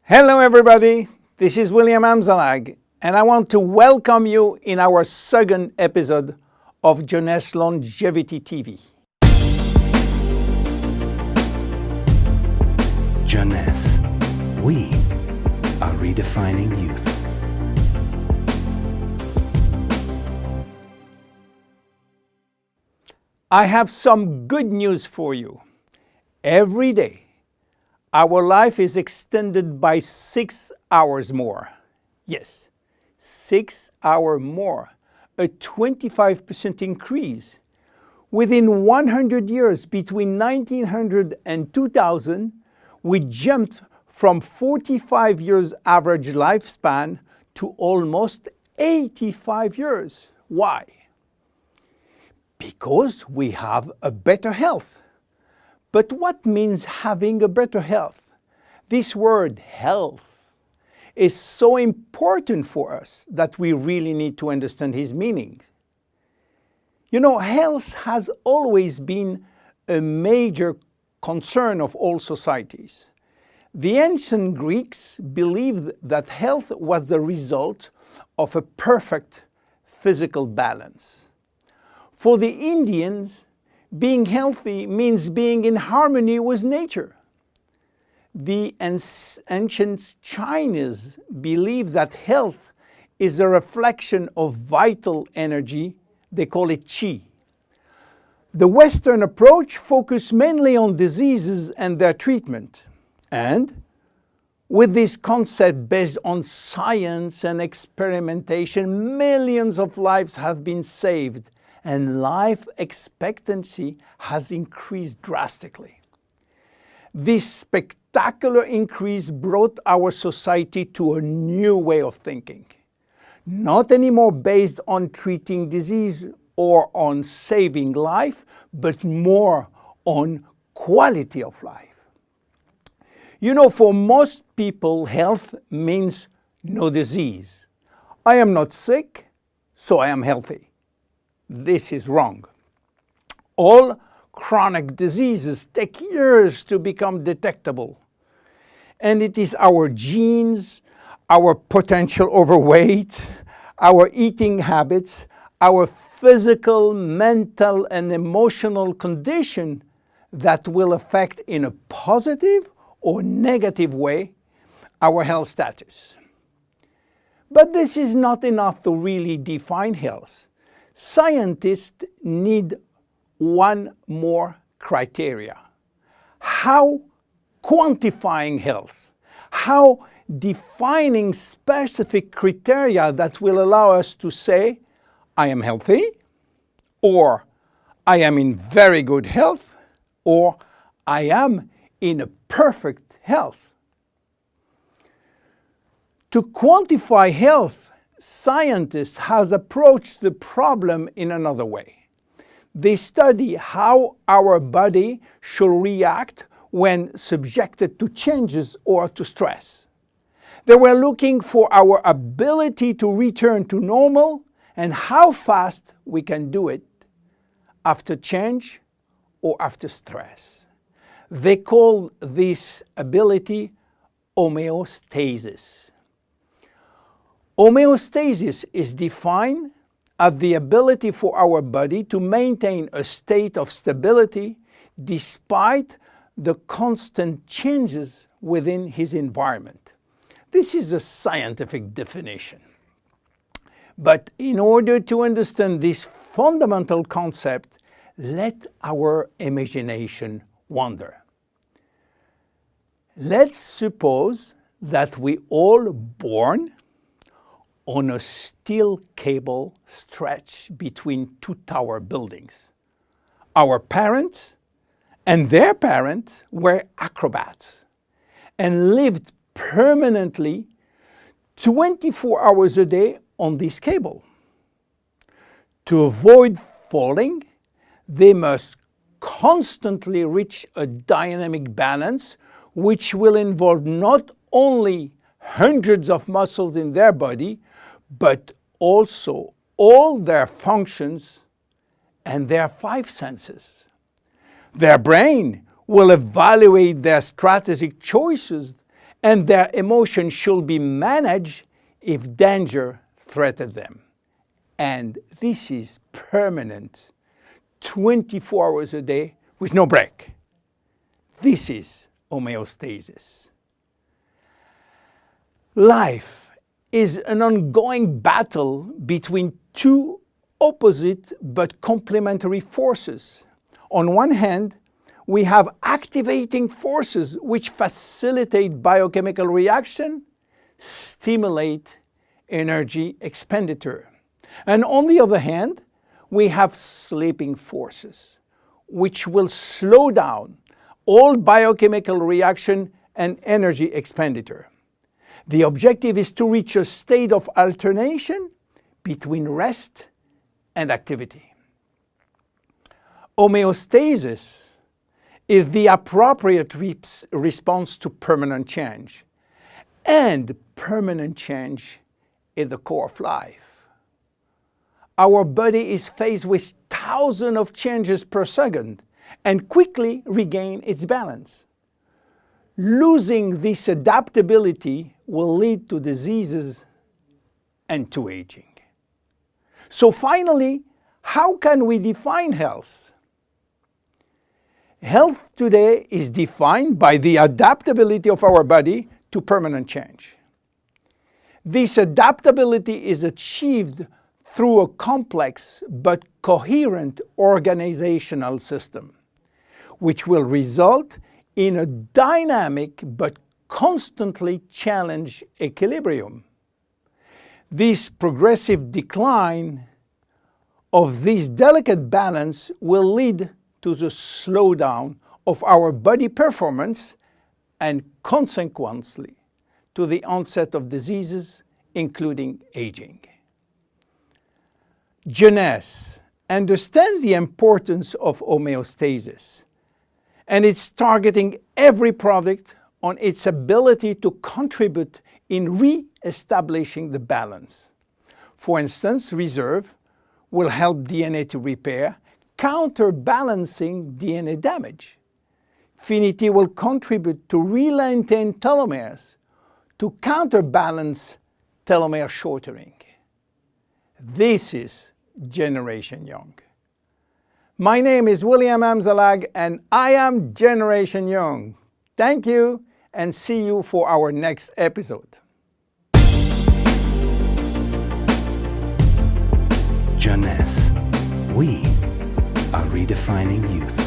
Hello everybody, this is William Amzalag and I want to welcome you in our second episode of Jeunesse Longevity TV. Jeunesse, we are redefining youth. I have some good news for you. Every day, our life is extended by 6 hours more. Yes, 6 hours more, a 25% increase. Within 100 years, between 1900 and 2000, we jumped from 45 years average lifespan to almost 85 years. Why? Because we have a better health. But what means having a better health? This word health is so important for us that we really need to understand his meaning. You know, health has always been a major concern of all societies. The ancient Greeks believed that health was the result of a perfect physical balance. For the Indians, being healthy means being in harmony with nature. The ancient Chinese believe that health is a reflection of vital energy. They call it qi. The Western approach focuses mainly on diseases and their treatment. And with this concept based on science and experimentation, millions of lives have been saved and life expectancy has increased drastically. This spectacular increase brought our society to a new way of thinking, not anymore based on treating disease or on saving life, but more on quality of life. You know, for most people, health means no disease. I am not sick, so I am healthy. This is wrong. All chronic diseases take years to become detectable. And it is our genes, our potential overweight, our eating habits, our physical, mental, and emotional condition that will affect in a positive or negative way our health status. But this is not enough to really define health. Scientists need one more criteria. How quantifying health, how defining specific criteria that will allow us to say, I am healthy, or I am in very good health, or I am in a perfect health. To quantify health, scientists have approached the problem in another way. They study how our body should react when subjected to changes or to stress. They were looking for our ability to return to normal and how fast we can do it after change or after stress. They call this ability homeostasis. Homeostasis is defined as the ability for our body to maintain a state of stability despite the constant changes within his environment. This is a scientific definition. But in order to understand this fundamental concept, let our imagination wander. Let's suppose that we all born on a steel cable stretched between two tower buildings. Our parents and their parents were acrobats and lived permanently 24 hours a day on this cable. To avoid falling, they must constantly reach a dynamic balance, which will involve not only hundreds of muscles in their body, but also all their functions and their 5 senses. Their brain will evaluate their strategic choices and their emotions should be managed if danger threatens them. And this is permanent, 24 hours a day with no break. This is homeostasis. Life is an ongoing battle between two opposite but complementary forces. On one hand, we have activating forces which facilitate biochemical reaction, stimulate energy expenditure. And on the other hand, we have sleeping forces which will slow down all biochemical reaction and energy expenditure. The objective is to reach a state of alternation between rest and activity. Homeostasis is the appropriate response to permanent change. And permanent change is the core of life. Our body is faced with thousands of changes per second and quickly regain its balance. Losing this adaptability will lead to diseases and to aging. So finally, how can we define health? Health today is defined by the adaptability of our body to permanent change. This adaptability is achieved through a complex but coherent organizational system, which will result in a dynamic but constantly challenged equilibrium. This progressive decline of this delicate balance will lead to the slowdown of our body performance and consequently to the onset of diseases, including aging. Jeunesse understands the importance of homeostasis, and it's targeting every product on its ability to contribute in re-establishing the balance. For instance, Reserve will help DNA to repair, counterbalancing DNA damage. Finity will contribute to re-lengthen telomeres to counterbalance telomere shortening. This is Generation Young. My name is William Amzalag and I am Generation Young. Thank you and see you for our next episode. Jeunesse. We are redefining youth.